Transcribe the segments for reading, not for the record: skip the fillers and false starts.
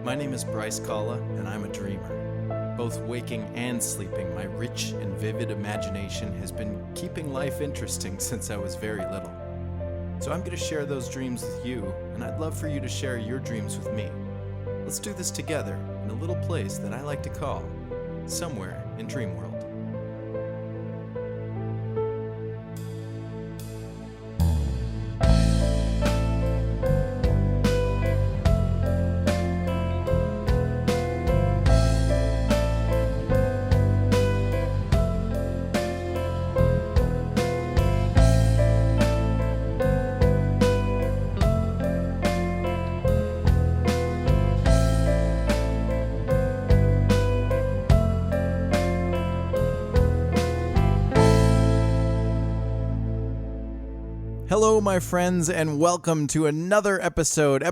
My name is Bryce, and I'm a dreamer. Both waking and sleeping, my rich and vivid imagination has been keeping life interesting since I was very little. So I'm going to share those dreams with you, and I'd love for you to share your dreams with me. Let's do this together in a little place that I like to call Somewhere in Dreamworld. Hello, my friends, and welcome to another episode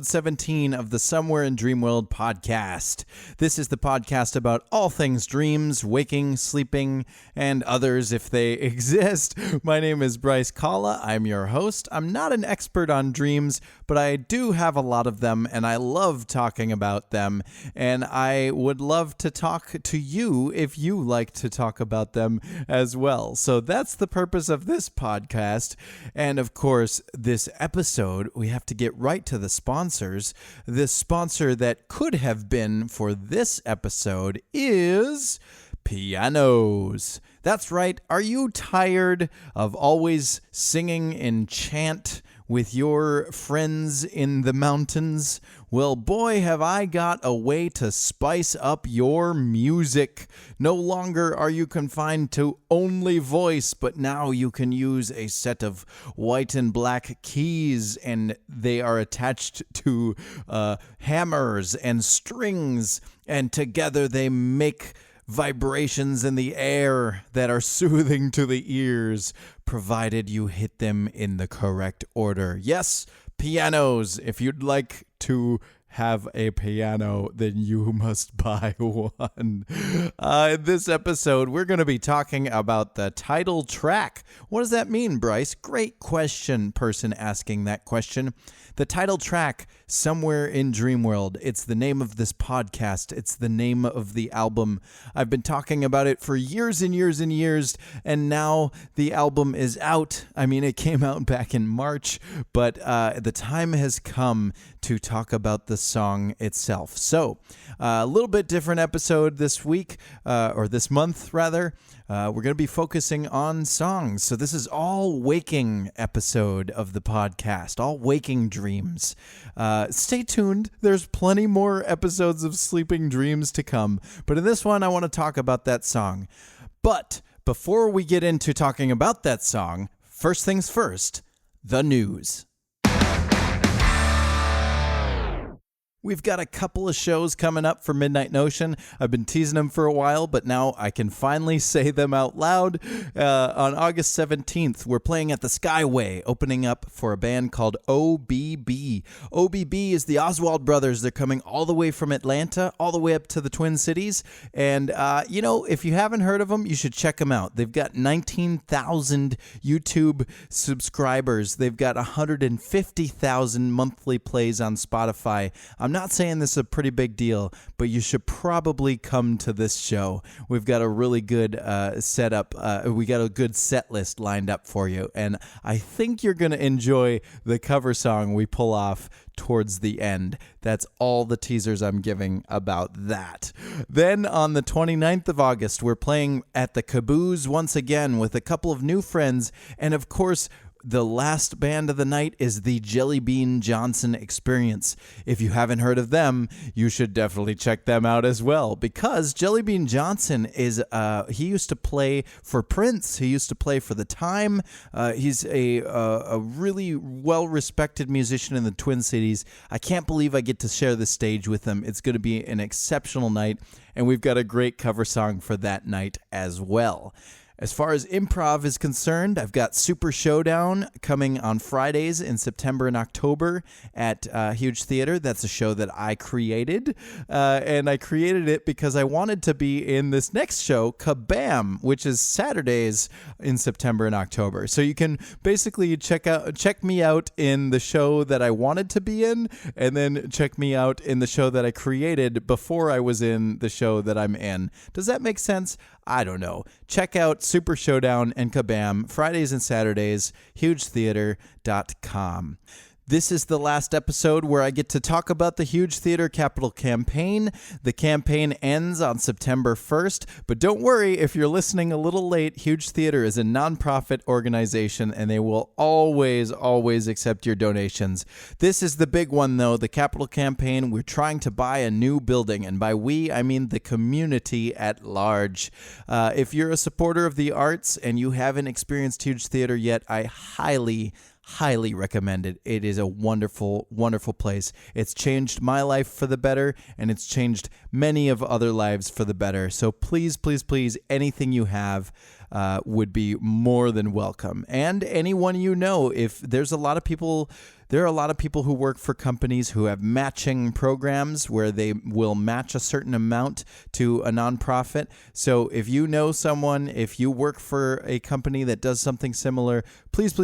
17 of the Somewhere in Dreamworld podcast. This is the podcast about all things dreams, waking, sleeping, and others if they exist. My name is Bryce. I'm your host. I'm not an expert on dreams, but I do have a lot of them, and I love talking about them, and I would love to talk to you if you like to talk about them as well. So that's the purpose of this podcast. And of course, this episode, we have to get right to the sponsors. The sponsor that could have been for this episode is pianos. That's right. Are you tired of always singing in chant with your friends in the mountains? Well, boy, have I got a way to spice up your music. No longer are you confined to only voice, but now you can use a set of white and black keys, and they are attached to hammers and strings, and together they make vibrations in the air that are soothing to the ears, provided you hit them in the correct order. Yes, pianos. If you'd like to have a piano, then you must buy one. In this episode, we're going to be talking about the title track. What does that mean, Bryce? Great question, person asking that question. The title track, Somewhere in Dreamworld. It's the name of this podcast. It's the name of the album. I've been talking about it for years and years and years, and now the album is out. I mean, it came out back in March, but the time has come to talk about the song itself. So, a little bit different episode this week, or this month, rather. We're going to be focusing on songs. So this is all waking episode of the podcast, all waking dreams. Stay tuned. There's plenty more episodes of sleeping dreams to come. But in this one, I want to talk about that song. But before we get into talking about that song, first things first, the news. We've got a couple of shows coming up for Midnight Notion. I've been teasing them for a while, but now I can finally say them out loud. On August 17th, we're playing at the Skyway, opening up for a band called OBB. OBB is the Oswald Brothers. They're coming all the way from Atlanta, all the way up to the Twin Cities. And, if you haven't heard of them, you should check them out. They've got 19,000 YouTube subscribers. They've got 150,000 monthly plays on Spotify. I'm not saying this is a pretty big deal, but you should probably come to this show. We've got a really good setup. We got a good set list lined up for you, and I think you're going to enjoy the cover song we pull off towards the end. That's all the teasers I'm giving about that. Then on the 29th of August, we're playing at the Caboose once again with a couple of new friends, and of course, the last band of the night is the Jelly Bean Johnson Experience. If you haven't heard of them, you should definitely check them out as well, because Jelly Bean Johnson is, he used to play for Prince. He used to play for The Time. He's a really well-respected musician in the Twin Cities. I can't believe I get to share the stage with him. It's going to be an exceptional night, and we've got a great cover song for that night as well. As far as improv is concerned, I've got Super Showdown coming on Fridays in September and October at Huge Theater. That's a show that I created, and I created it because I wanted to be in this next show, ka-baam, which is Saturdays in September and October. So you can basically check me out in the show that I wanted to be in, and then check me out in the show that I created before I was in the show that I'm in. Does that make sense? I don't know. Check out Super Showdown and ka-baam Fridays and Saturdays, hugetheater.com. This is the last episode where I get to talk about the Huge Theater Capital campaign. The campaign ends on September 1st, but don't worry if you're listening a little late. Huge Theater is a nonprofit organization, and they will always accept your donations. This is the big one, though, the Capital campaign. We're trying to buy a new building, and by we, I mean the community at large. If you're a supporter of the arts and you haven't experienced Huge Theater yet, I highly recommend it. It is a wonderful, wonderful place. It's changed my life for the better, and it's changed many of other lives for the better. So please, anything you have would be more than welcome. And anyone you know, if there's a lot of people... There are a lot of people who work for companies who have matching programs where they will match a certain amount to a nonprofit. So if you know someone, if you work for a company that does something similar, please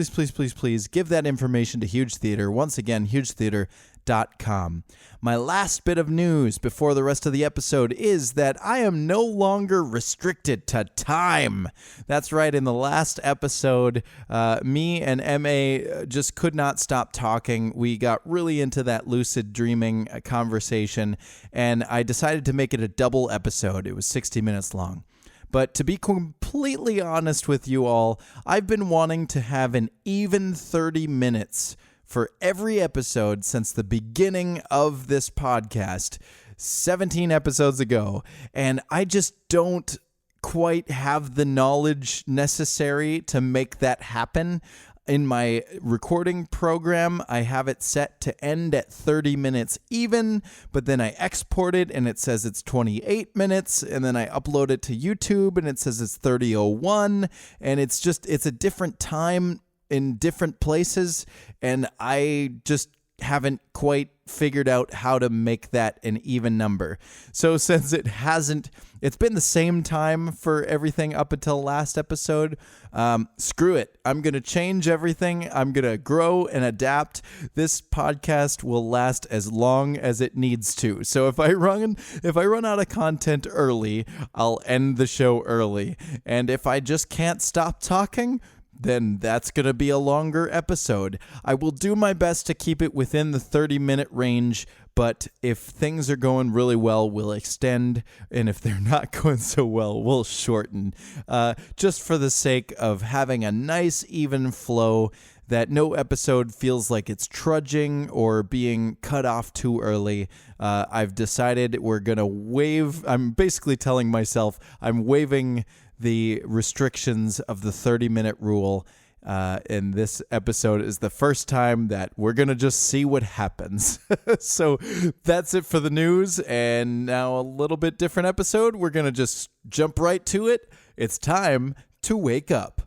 give that information to Huge Theater. Once again, hugetheater.com. My last bit of news before the rest of the episode is that I am no longer restricted to time. That's right. In the last episode, me and MA just could not stop talking. We got really into that lucid dreaming conversation, and I decided to make it a double episode. It was 60 minutes long. But to be completely honest with you all, I've been wanting to have an even 30 minutes for every episode since the beginning of this podcast, 17 episodes ago, and I just don't quite have the knowledge necessary to make that happen. In my recording program, I have it set to end at 30 minutes even, but then I export it and it says it's 28 minutes, and then I upload it to YouTube and it says it's 30:01, and it's a different time in different places, and I just haven't quite figured out how to make that an even number. So since it's been the same time for everything up until last episode, screw it. I'm going to change everything. I'm going to grow and adapt. This podcast will last as long as it needs to. So if I run out of content early, I'll end the show early. And if I just can't stop talking, then that's going to be a longer episode. I will do my best to keep it within the 30-minute range, but if things are going really well, we'll extend, and if they're not going so well, we'll shorten, just for the sake of having a nice, even flow, that no episode feels like it's trudging or being cut off too early. I've decided we're going to I'm basically telling myself I'm waiving the restrictions of the 30-minute rule, and this episode is the first time that we're going to just see what happens. So that's it for the news, and now a little bit different episode. We're going to just jump right to it. It's time to wake up.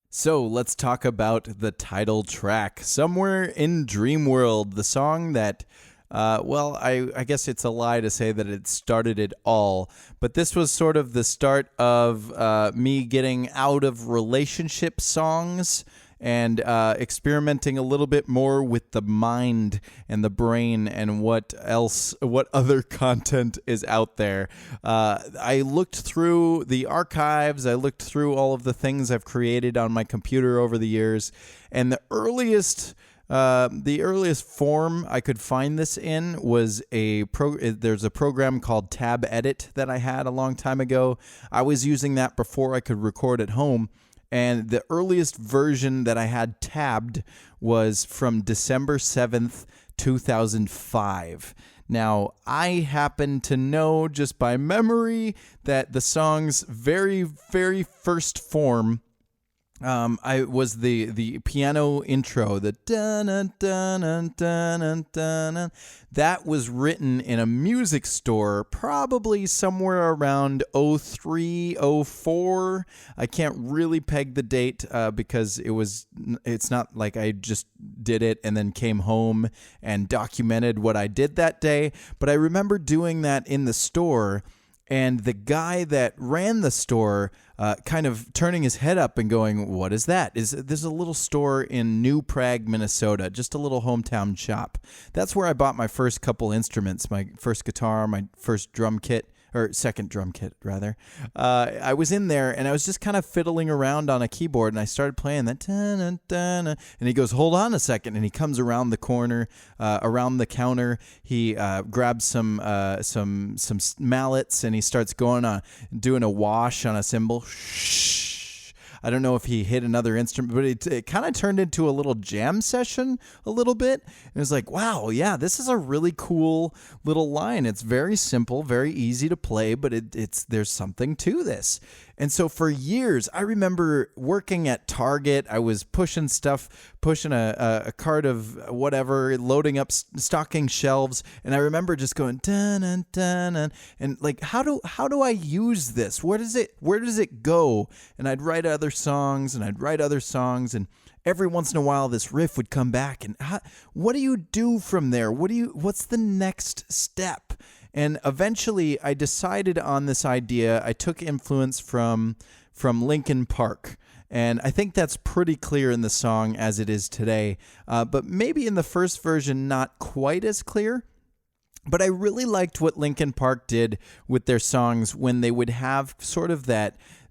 So let's talk about the title track, Somewhere in Dreamworld, the song that, I guess it's a lie to say that it started it all, but this was sort of the start of me getting out of relationship songs and experimenting a little bit more with the mind and the brain and what other content is out there. I looked through the archives, I looked through all of the things I've created on my computer over the years, and the earliest form I could find this in was there's a program called Tab Edit that I had a long time ago. I was using that before I could record at home. And the earliest version that I had tabbed was from December 7th, 2005. Now, I happen to know just by memory that the song's very, very first form I was the piano intro, the dun dun dun dun dun. That was written in a music store, probably somewhere around 03, 04. I can't really peg the date because it's not like I just did it and then came home and documented what I did that day. But I remember doing that in the store. And the guy that ran the store kind of turning his head up and going, "What is that?" There's a little store in New Prague, Minnesota, just a little hometown shop. That's where I bought my first couple instruments, my first guitar, my first drum kit, or second drum kit, rather. I was in there, and I was just kind of fiddling around on a keyboard, and I started playing that, and he goes, "Hold on a second," and he comes around the corner, around the counter. He grabs some mallets, and he starts doing a wash on a cymbal. Shh. I don't know if he hit another instrument, but it kind of turned into a little jam session a little bit. And it was like, wow, yeah, this is a really cool little line. It's very simple, very easy to play, but there's something to this. And so for years, I remember working at Target. I was pushing a cart of whatever, loading up, stocking shelves. And I remember just going, dun, dun, dun, dun, and like, how do I use this? Where does it go? And I'd write other songs and every once in a while this riff would come back. And what do you do from there? What's the next step? And eventually I decided on this idea. I took influence from Linkin Park. And I think that's pretty clear in the song as it is today. But maybe in the first version, not quite as clear. But I really liked what Linkin Park did with their songs when they would have sort of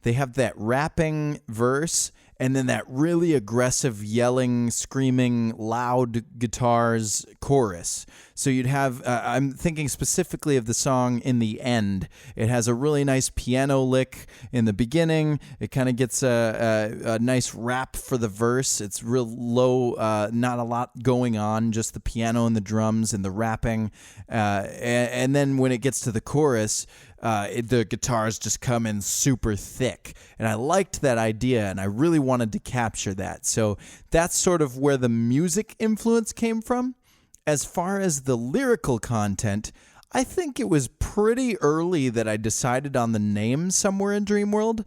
they have that rapping verse and then that really aggressive yelling, screaming, loud guitars chorus. So you'd have, I'm thinking specifically of the song In the End. It has a really nice piano lick in the beginning. It kind of gets a nice rap for the verse. It's real low, not a lot going on, just the piano and the drums and the rapping. And then when it gets to the chorus, the guitars just come in super thick. And I liked that idea, and I really wanted to capture that. So that's sort of where the music influence came from. As far as the lyrical content, I think it was pretty early that I decided on the name Somewhere in Dreamworld.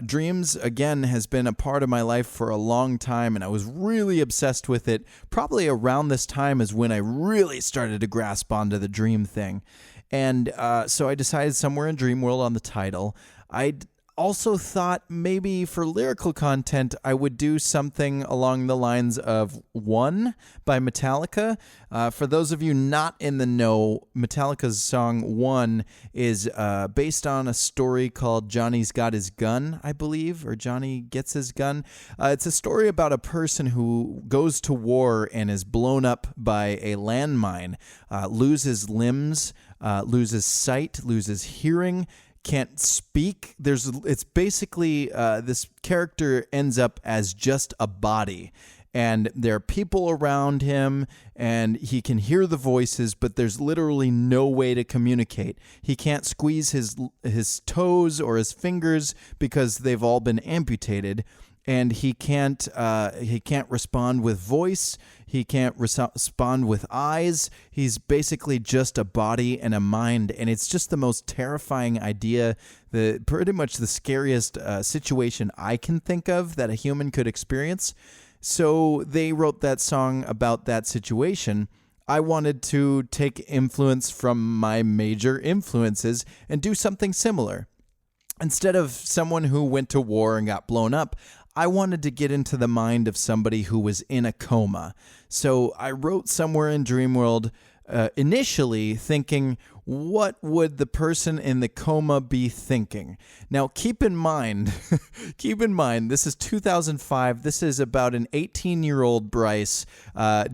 Dreams, again, has been a part of my life for a long time, and I was really obsessed with it. Probably around this time is when I really started to grasp onto the dream thing. And so I decided Somewhere in Dreamworld on the title. I also thought maybe for lyrical content, I would do something along the lines of One by Metallica. For those of you not in the know, Metallica's song One is based on a story called Johnny's Got His Gun, I believe, or Johnny Gets His Gun. It's a story about a person who goes to war and is blown up by a landmine, loses limbs, loses sight, loses hearing, can't speak. It's basically this character ends up as just a body, and there are people around him, and he can hear the voices, but there's literally no way to communicate. He can't squeeze his toes or his fingers because they've all been amputated. And he can't respond with voice. He can't respond with eyes. He's basically just a body and a mind, and it's just the most terrifying idea. Pretty much the scariest situation I can think of that a human could experience. So they wrote that song about that situation. I wanted to take influence from my major influences and do something similar. Instead of someone who went to war and got blown up, I wanted to get into the mind of somebody who was in a coma. So I wrote Somewhere in Dreamworld initially thinking, what would the person in the coma be thinking? Now, keep in mind, this is 2005. This is about an 18-year-old Bryce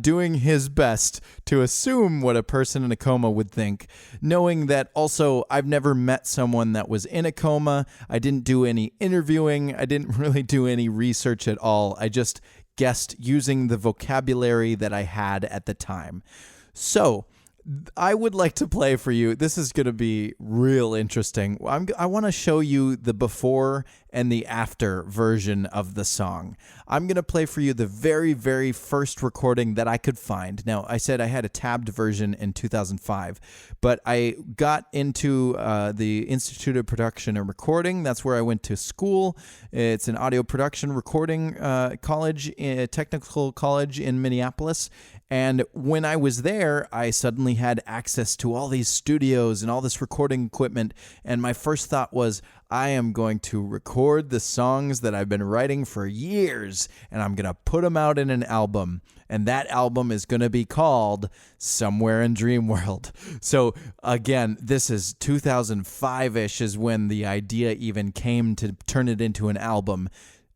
doing his best to assume what a person in a coma would think, knowing that also I've never met someone that was in a coma. I didn't do any interviewing. I didn't really do any research at all. I just guessed using the vocabulary that I had at the time. So I would like to play for you. This is going to be real interesting. I want to show you the before and the after version of the song. I'm going to play for you the very, very first recording that I could find. Now, I said I had a tabbed version in 2005, but I got into the Institute of Production and Recording. That's where I went to school. It's an audio production recording college, technical college in Minneapolis. And when I was there, I suddenly had access to all these studios and all this recording equipment. And my first thought was, I am going to record the songs that I've been writing for years, and I'm going to put them out in an album. And that album is going to be called Somewhere in Dreamworld. So again, this is 2005-ish is when the idea even came to turn it into an album.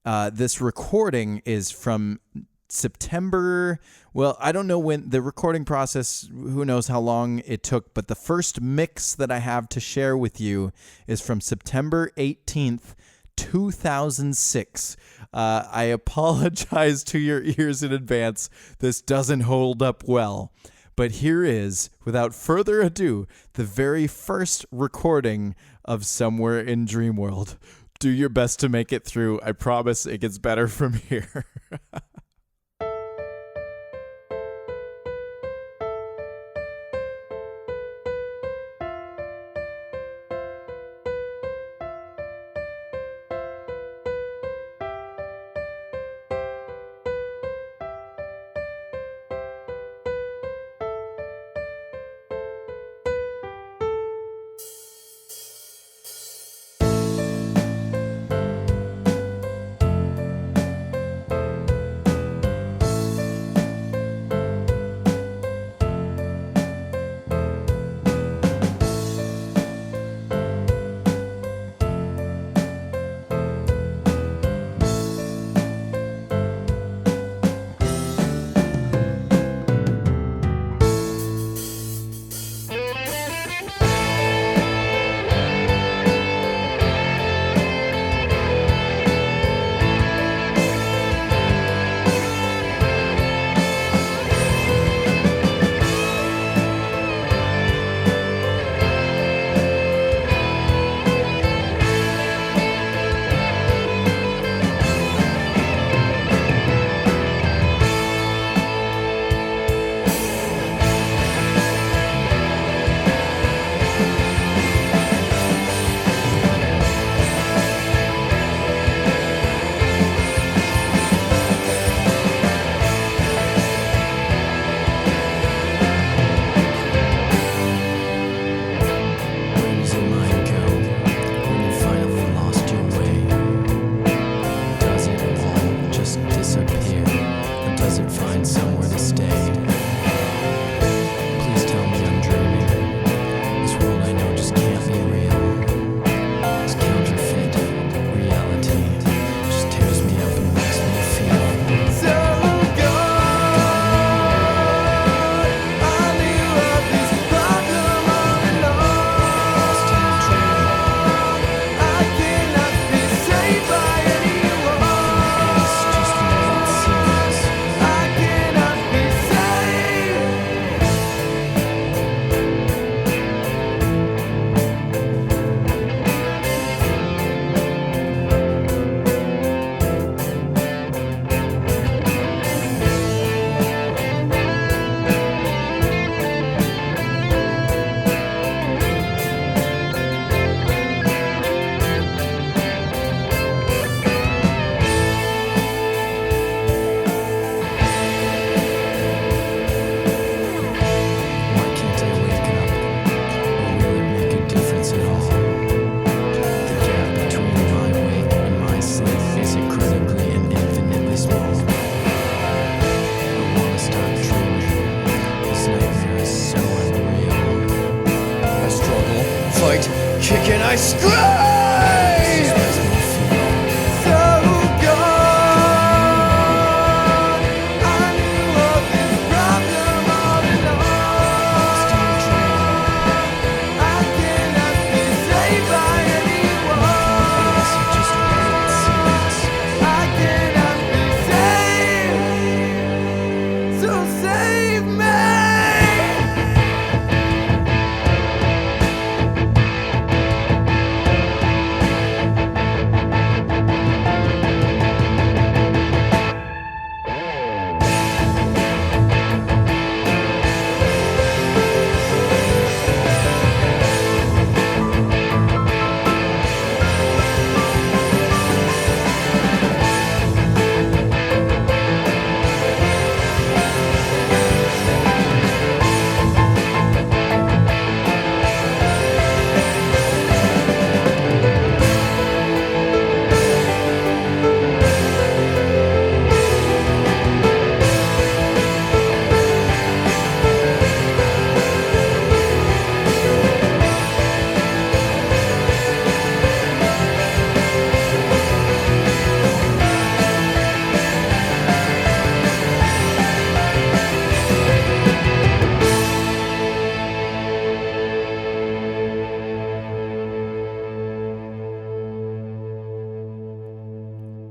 This recording is from September. Well, I don't know when the recording process, who knows how long it took, but the first mix that I have to share with you is from September 18th, 2006. I apologize to your ears in advance. This doesn't hold up well. But here is, without further ado, the very first recording of Somewhere in Dreamworld. Do your best to make it through. I promise it gets better from here.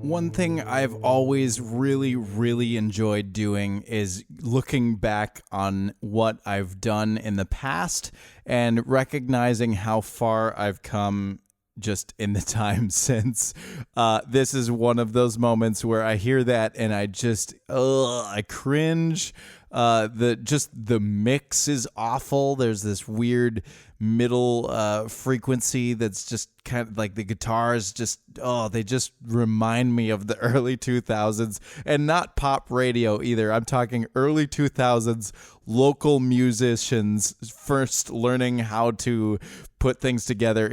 One thing I've always really, really enjoyed doing is looking back on what I've done in the past and recognizing how far I've come just in the time since. This is one of those moments where I hear that and I cringe. The mix is awful. There's this weird middle frequency that's just kind of like the guitars they just remind me of the early 2000s, and not pop radio either. I'm talking early 2000s local musicians first learning how to put things together.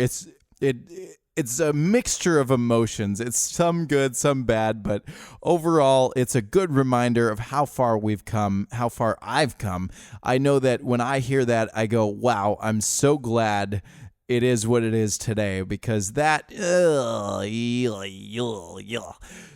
It's a mixture of emotions. It's some good, some bad, but overall, it's a good reminder of how far we've come, how far I've come. I know that when I hear that, I go, wow, I'm so glad it is what it is today, because that...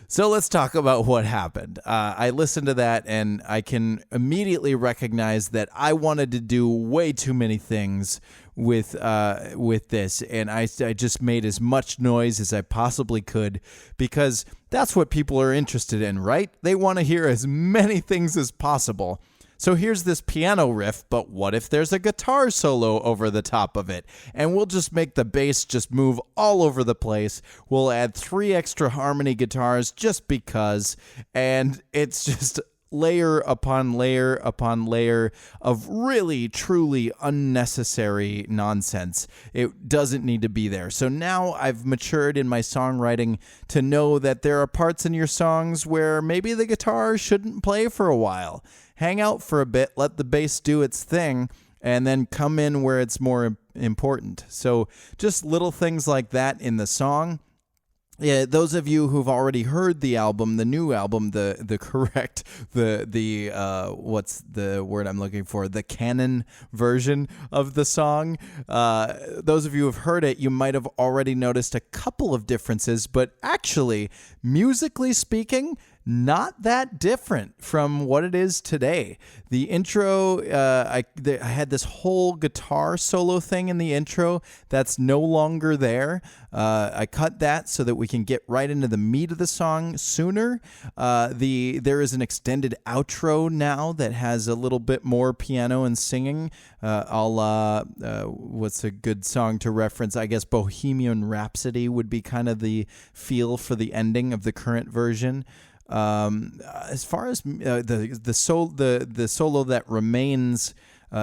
So let's talk about what happened. I listened to that and I can immediately recognize that I wanted to do way too many things with this, and I just made as much noise as I possibly could, because that's what people are interested in, right? They want to hear as many things as possible. So here's this piano riff, but what if there's a guitar solo over the top of it? And we'll just make the bass just move all over the place. We'll add 3 extra harmony guitars just because, and it's just layer upon layer upon layer of really, truly unnecessary nonsense. It doesn't need to be there. So now I've matured in my songwriting to know that there are parts in your songs where maybe the guitar shouldn't play for a while. Hang out for a bit, let the bass do its thing, and then come in where it's more important. So just little things like that in the song. Yeah, those of you who've already heard the album, the new album, what's the word I'm looking for? The canon version of the song. Those of you who've heard it, you might have already noticed a couple of differences, but actually, musically speaking, not that different from what it is today. The intro, I had this whole guitar solo thing in the intro that's no longer there. I cut that so that we can get right into the meat of the song sooner. There is an extended outro now that has a little bit more piano and singing. What's a good song to reference? I guess Bohemian Rhapsody would be kind of the feel for the ending of the current version. As far as the solo that remains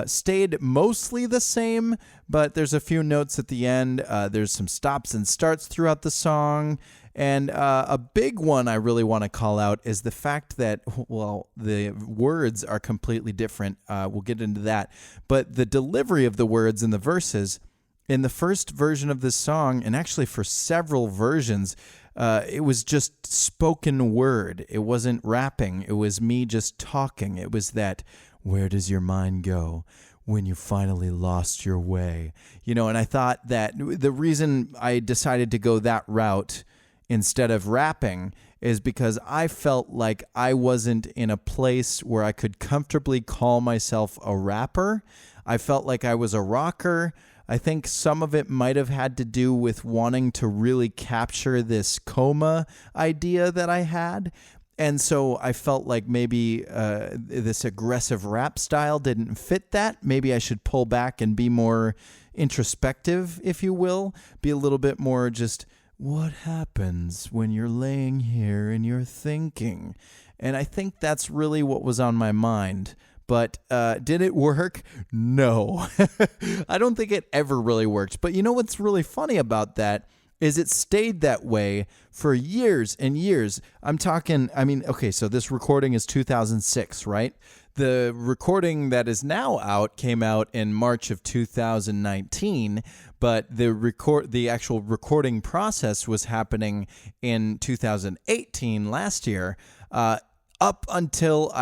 stayed mostly the same, but there's a few notes at the end. There's some stops and starts throughout the song. And a big one I really want to call out is the fact that, the words are completely different. We'll get into that. But the delivery of the words in the verses, in the first version of this song, and actually for several versions, it was just spoken word. It wasn't rapping. It was me just talking. It was that, where does your mind go when you finally lost your way? And I thought that the reason I decided to go that route instead of rapping is because I felt like I wasn't in a place where I could comfortably call myself a rapper. I felt like I was a rocker. I think some of it might have had to do with wanting to really capture this coma idea that I had. And so I felt like maybe this aggressive rap style didn't fit that. Maybe I should pull back and be more introspective, if you will. Be a little bit more just, what happens when you're laying here and you're thinking? And I think that's really what was on my mind. But did it work? No. I don't think it ever really worked. But you know what's really funny about that is it stayed that way for years and years. So this recording is 2006, right? The recording that is now out came out in March of 2019, but the actual recording process was happening in 2018, last year. Up until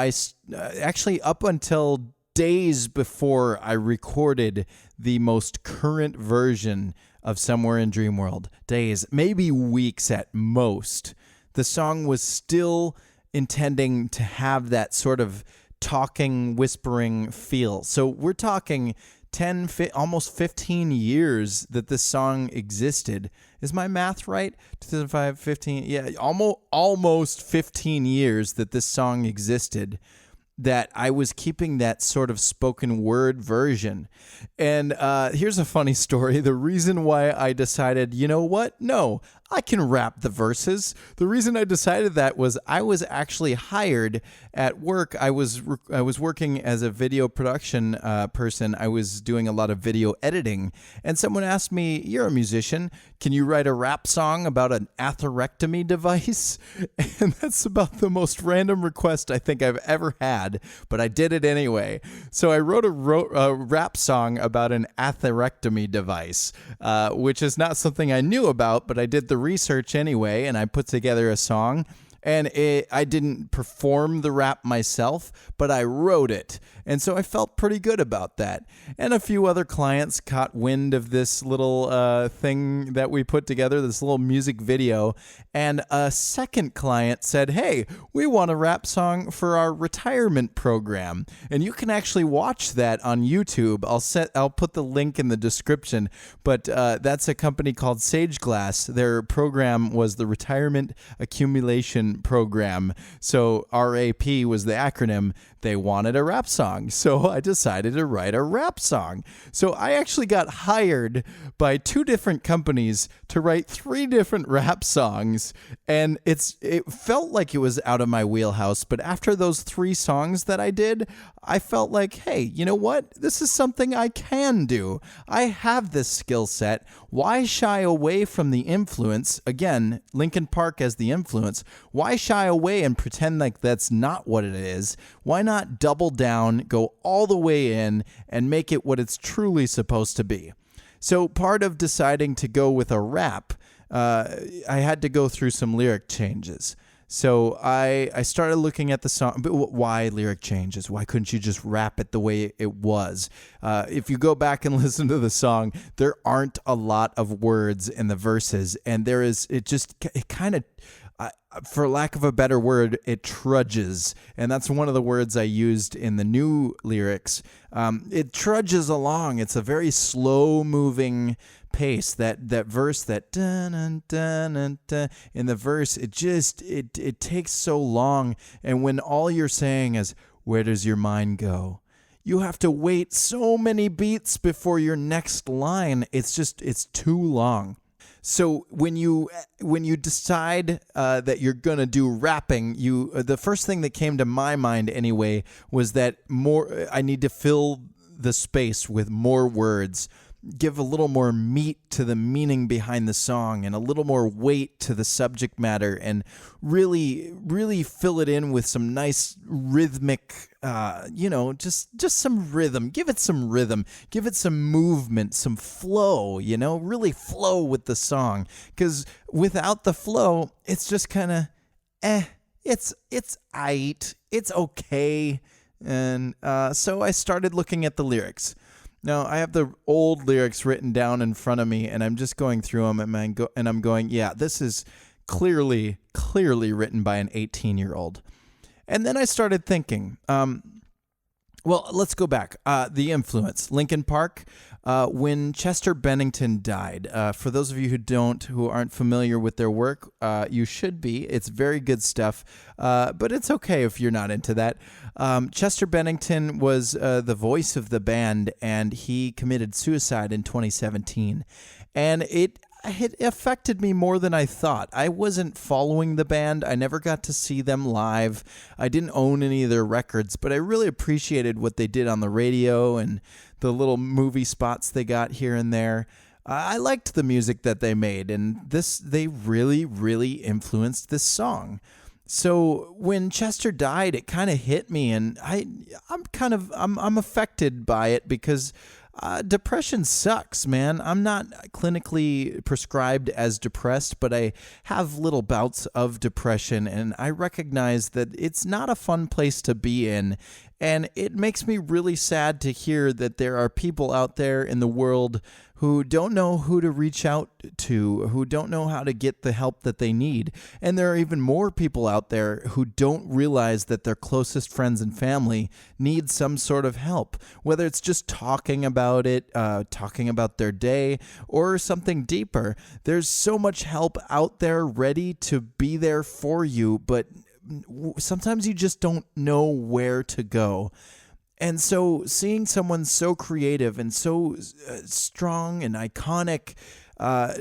days before I recorded the most current version of Somewhere in Dreamworld, days, maybe weeks at most, the song was still intending to have that sort of talking, whispering feel. So we're talking almost 15 years that this song existed, Is my math right? 2005, 15, yeah, almost 15 years that this song existed, that I was keeping that sort of spoken word version. And here's a funny story. The reason why I decided, you know what? No, I can rap the verses. The reason I decided that was I was actually hired at work. I was working as a video production person. I was doing a lot of video editing, and someone asked me, "You're a musician. Can you write a rap song about an atherectomy device?" And that's about the most random request I think I've ever had, but I did it anyway. So I wrote a rap song about an atherectomy device, which is not something I knew about, but I did the research anyway, and I put together a song. And I didn't perform the rap myself, but I wrote it. And so I felt pretty good about that. And a few other clients caught wind of this little thing that we put together, this little music video. And a second client said, "Hey, we want a rap song for our retirement program." And you can actually watch that on YouTube. I'll put the link in the description. But that's a company called Sage Glass. Their program was the Retirement Accumulation Program. So RAP was the acronym. They wanted a rap song, so I decided to write a rap song. So I actually got hired by 2 different companies to write 3 different rap songs, and it felt like it was out of my wheelhouse. But after those 3 songs that I did, I felt like, hey, you know what? This is something I can do. I have this skill set. Why shy away from the influence? Again, Linkin Park as the influence. Why shy away and pretend like that's not what it is? Why not double down, go all the way in, and make it what it's truly supposed to be? So part of deciding to go with a rap, I had to go through some lyric changes. So I started looking at the song, but why lyric changes? Why couldn't you just rap it the way it was? If you go back and listen to the song, there aren't a lot of words in the verses, and it kind of, for lack of a better word, it trudges. And that's one of the words I used in the new lyrics. It trudges along. It's a very slow moving pace. That verse, that dun, dun, dun, dun, dun, in the verse, it takes so long. And when all you're saying is, "Where does your mind go?" you have to wait so many beats before your next line. It's too long. So when you decide that you're gonna do rapping, the first thing that came to my mind anyway was that I need to fill the space with more words, give a little more meat to the meaning behind the song, and a little more weight to the subject matter, and really, really fill it in with some nice rhythmic, just some rhythm. Give it some rhythm. Give it some movement, some flow, really flow with the song. Because without the flow, it's just kind of, it's aight, it's okay. And so I started looking at the lyrics. Now, I have the old lyrics written down in front of me, and I'm just going through them, and I'm going, yeah, this is clearly written by an 18-year-old. And then I started thinking, well, let's go back. The influence. Linkin Park, when Chester Bennington died. For those of you who aren't familiar with their work, you should be. It's very good stuff, but it's okay if you're not into that. Chester Bennington was the voice of the band, and he committed suicide in 2017. And it affected me more than I thought. I wasn't following the band. I never got to see them live. I didn't own any of their records, but I really appreciated what they did on the radio and the little movie spots they got here and there. I liked the music that they made, and they really, really influenced this song. So when Chester died, it kind of hit me, and I'm affected by it because depression sucks, man. I'm not clinically prescribed as depressed, but I have little bouts of depression, and I recognize that it's not a fun place to be in. And it makes me really sad to hear that there are people out there in the world who don't know who to reach out to, who don't know how to get the help that they need. And there are even more people out there who don't realize that their closest friends and family need some sort of help, whether it's just talking about it, talking about their day, or something deeper. There's so much help out there ready to be there for you, but sometimes you just don't know where to go. And so seeing someone so creative and so strong and iconic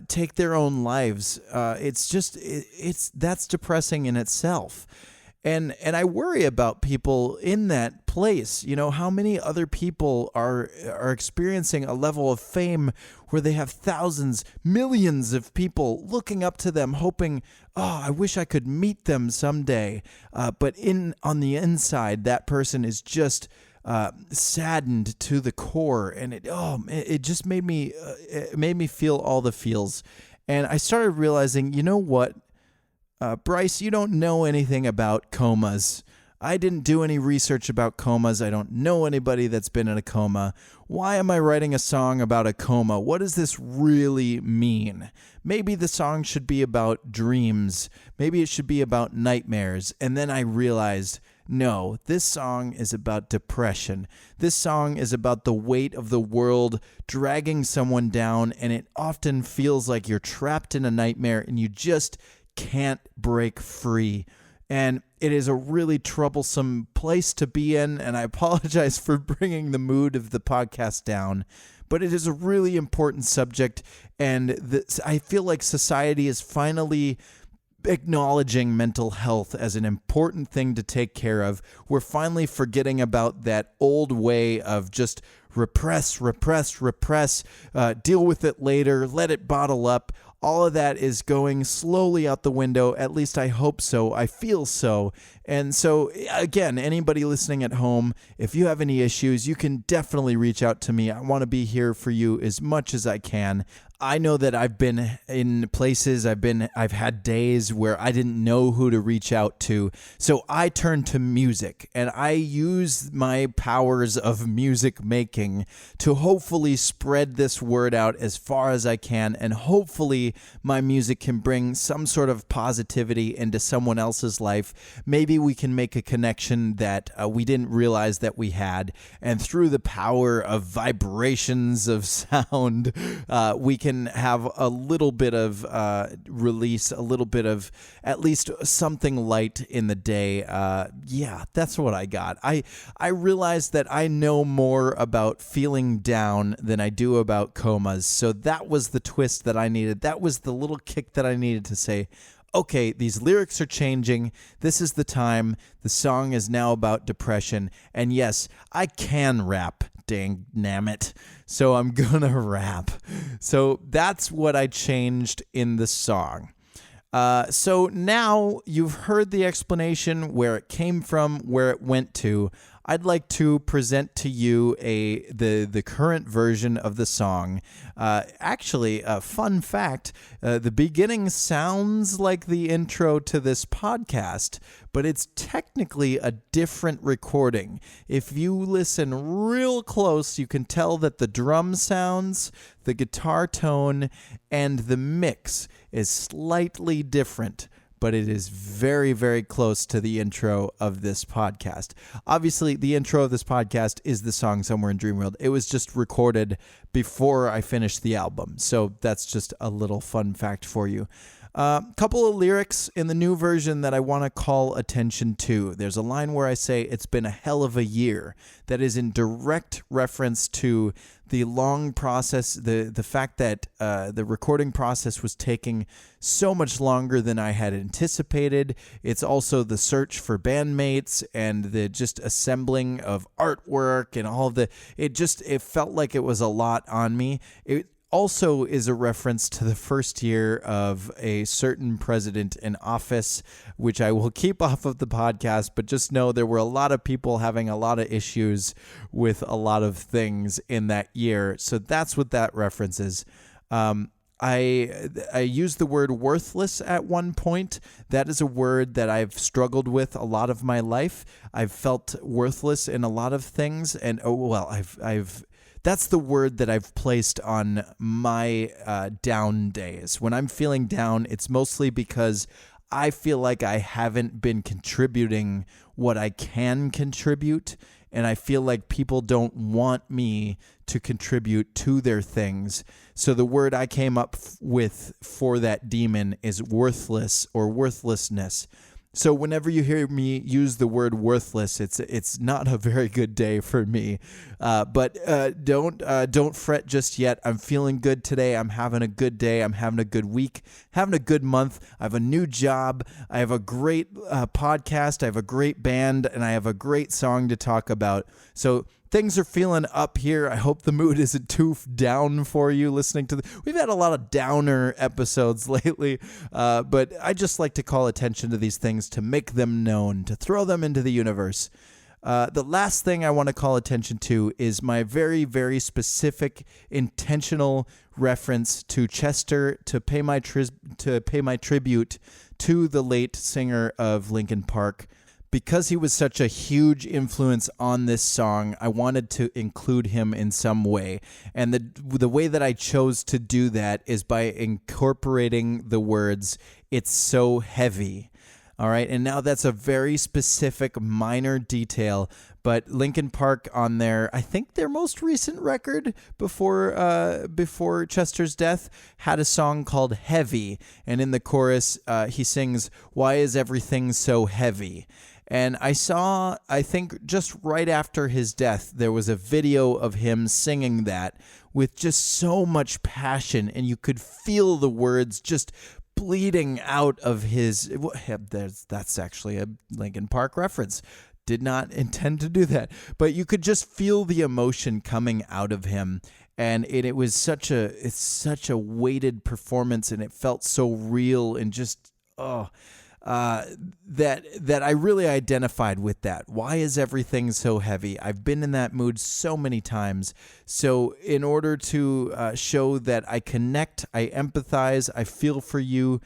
take their own lives, that's depressing in itself. And I worry about people in that place. You know, how many other people are experiencing a level of fame where they have thousands, millions of people looking up to them, hoping, oh, I wish I could meet them someday. But on the inside, that person is just saddened to the core, and it just made me feel all the feels. And I started realizing, you know what, Bryce, you don't know anything about comas. I didn't do any research about comas. I don't know anybody that's been in a coma. Why am I writing a song about a coma? What does this really mean? Maybe the song should be about dreams. Maybe it should be about nightmares. And then I realized, no, this song is about depression. This song is about the weight of the world dragging someone down, and it often feels like you're trapped in a nightmare and you just can't break free. And it is a really troublesome place to be in, and I apologize for bringing the mood of the podcast down, but it is a really important subject, and I feel like society is finally acknowledging mental health as an important thing to take care of. We're finally forgetting about that old way of just repress, deal with it later, let it bottle up. All of that is going slowly out the window. At least I hope so. I feel so. And so, again, anybody listening at home, if you have any issues, you can definitely reach out to me. I want to be here for you as much as I can. I know that I've been in places, I've had days where I didn't know who to reach out to. So I turned to music, and I use my powers of music making to hopefully spread this word out as far as I can, and hopefully my music can bring some sort of positivity into someone else's life. Maybe we can make a connection that we didn't realize that we had, and through the power of vibrations of sound, we can have a little bit of release, a little bit of at least something light in the day. Yeah, that's what I got. I realized that I know more about feeling down than I do about comas. So that was the twist that I needed. That was the little kick that I needed to say, okay, these lyrics are changing. This is the time. The song is now about depression. And yes, I can rap. Dang nammit. So I'm gonna rap. So that's what I changed in the song. So now you've heard the explanation, where it came from, where it went to. I'd like to present to you the current version of the song. Actually, a fun fact, the beginning sounds like the intro to this podcast, but it's technically a different recording. If you listen real close, you can tell that the drum sounds, the guitar tone, and the mix is slightly different, but it is very, very close to the intro of this podcast. Obviously, the intro of this podcast is the song Somewhere in Dreamworld. It was just recorded before I finished the album, so that's just a little fun fact for you. Couple of lyrics in the new version that I want to call attention to. There's a line where I say, it's been a hell of a year. That is in direct reference to the long process, the fact that the recording process was taking so much longer than I had anticipated. It's also the search for bandmates and the just assembling of artwork and all of it felt like it was a lot on me. It also is a reference to the first year of a certain president in office, which I will keep off of the podcast, but just know there were a lot of people having a lot of issues with a lot of things in that year. So that's what that reference is. I used the word worthless at one point. That is a word that I've struggled with a lot of my life. I've felt worthless in a lot of things, and I've that's the word that I've placed on my down days. When I'm feeling down, it's mostly because I feel like I haven't been contributing what I can contribute, and I feel like people don't want me to contribute to their things. So the word I came up with for that demon is worthless or worthlessness. So whenever you hear me use the word worthless, it's not a very good day for me. But don't fret just yet. I'm feeling good today. I'm having a good day. I'm having a good week, having a good month. I have a new job. I have a great podcast. I have a great band, and I have a great song to talk about. So things are feeling up here. I hope the mood isn't too down for you listening to We've had a lot of downer episodes lately, but I just like to call attention to these things to make them known, to throw them into the universe. The last thing I want to call attention to is my very, very specific, intentional reference to Chester to pay my tribute to the late singer of Linkin Park. Because he was such a huge influence on this song, I wanted to include him in some way. And the way that I chose to do that is by incorporating the words, "It's so heavy." All right, and now that's a very specific minor detail, but Linkin Park on I think their most recent record before Chester's death had a song called Heavy, and in the chorus he sings, "Why is everything so heavy?" And I think just right after his death, there was a video of him singing that with just so much passion, and you could feel the words just bleeding out of his. That's actually a Linkin Park reference. Did not intend to do that, but you could just feel the emotion coming out of him, and it was such a weighted performance, and it felt so real, and just that I really identified with that. Why is everything so heavy? I've been in that mood so many times. So in order to show that I connect, I empathize, I feel for you,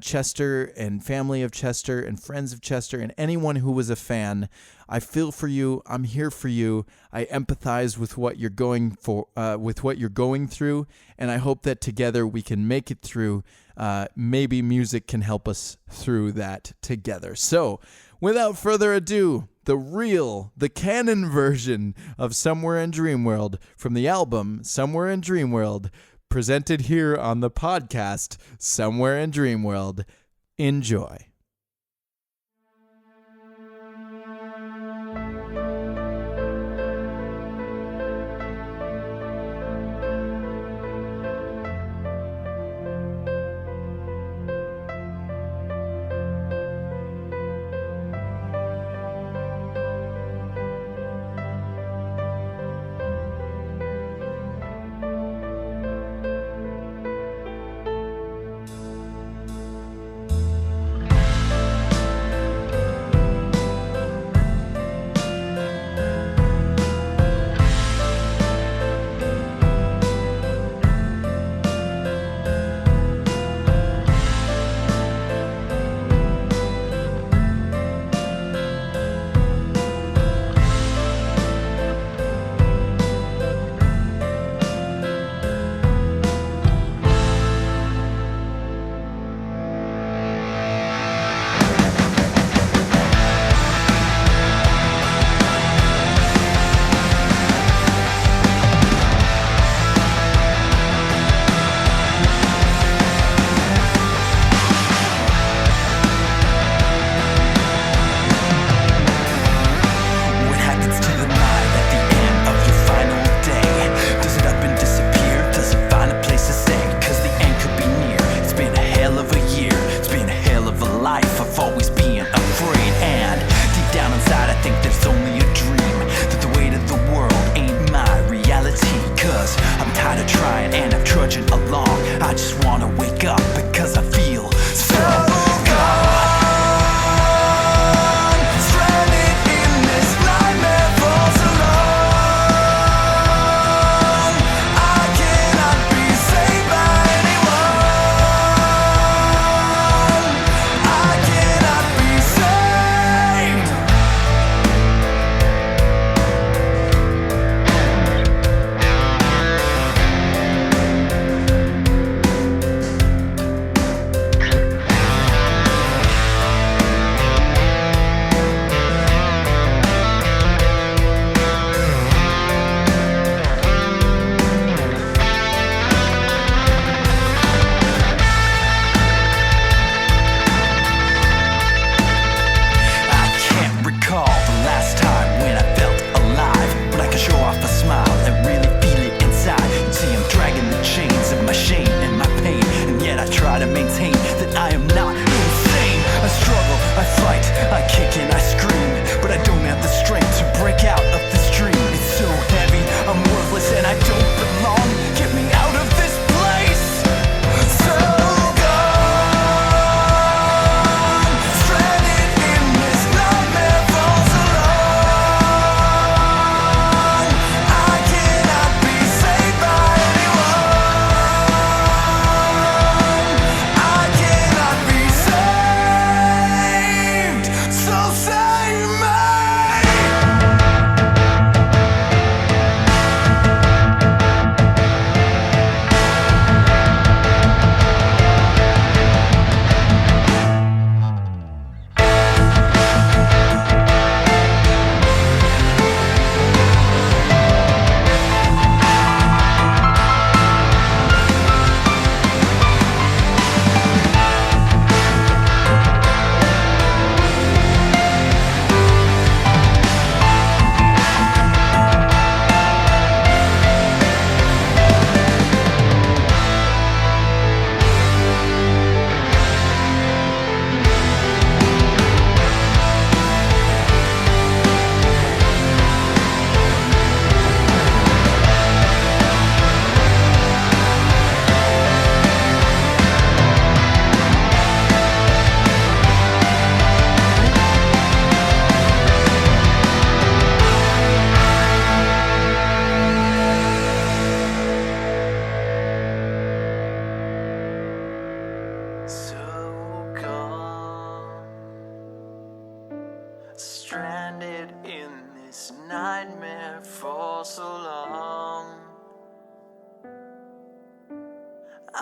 Chester and family of Chester and friends of Chester and anyone who was a fan, I feel for you. I'm here for you. I empathize with what you're going through, and I hope that together we can make it through. Maybe music can help us through that together. So, without further ado, the canon version of Somewhere in Dreamworld from the album Somewhere in Dreamworld, presented here on the podcast Somewhere in Dreamworld. Enjoy.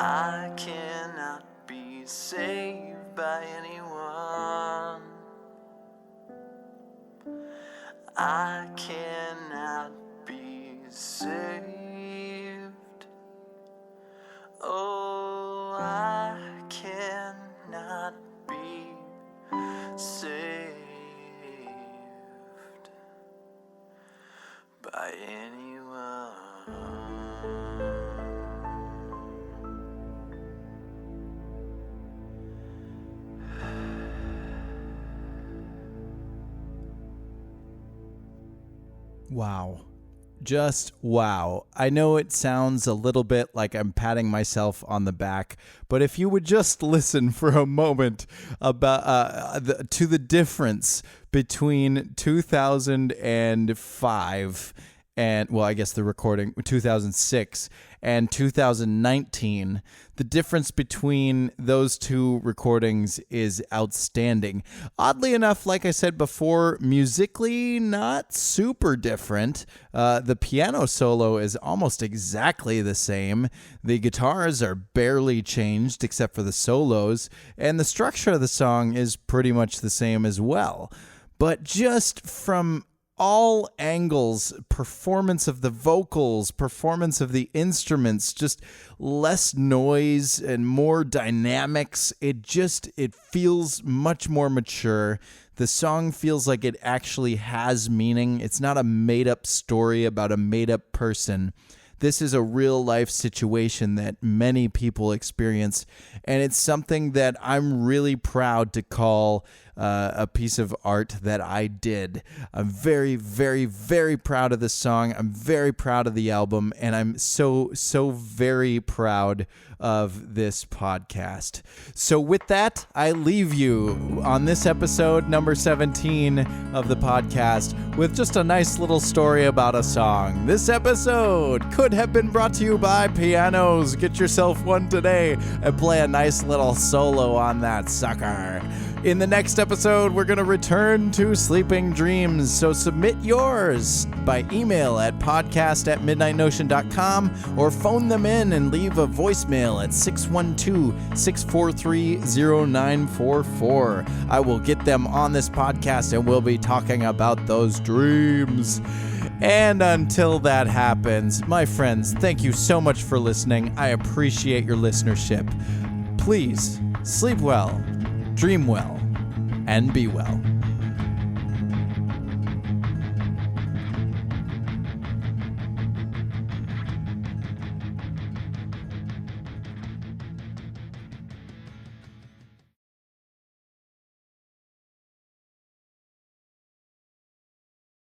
I cannot be saved by anyone. I cannot be saved. Oh, I cannot be saved by anyone. Wow. Just wow. I know it sounds a little bit like I'm patting myself on the back, but if you would just listen for a moment about to the difference between 2005 and, well, I guess the recording 2006 and 2019, the difference between those two recordings is outstanding. Oddly enough, like I said before, musically not super different. The piano solo is almost exactly the same. The guitars are barely changed except for the solos, and the structure of the song is pretty much the same as well. But just from all angles, performance of the vocals, performance of the instruments, just less noise and more dynamics. It feels much more mature. The song feels like it actually has meaning. It's not a made-up story about a made-up person. This is a real-life situation that many people experience, and it's something that I'm really proud to call a piece of art that I did. I'm very, very, very proud of this song. I'm very proud of the album, and I'm so, so very proud of this podcast. So with that, I leave you on this episode, number 17 of the podcast, with just a nice little story about a song. This episode could have been brought to you by Pianos. Get yourself one today and play a nice little solo on that sucker. In the next episode, we're going to return to Sleeping Dreams, so submit yours by email at podcast@midnightnotion.com or phone them in and leave a voicemail at 612-643-0944. I will get them on this podcast and we'll be talking about those dreams. And until that happens, my friends, thank you so much for listening. I appreciate your listenership. Please sleep well, dream well, and be well.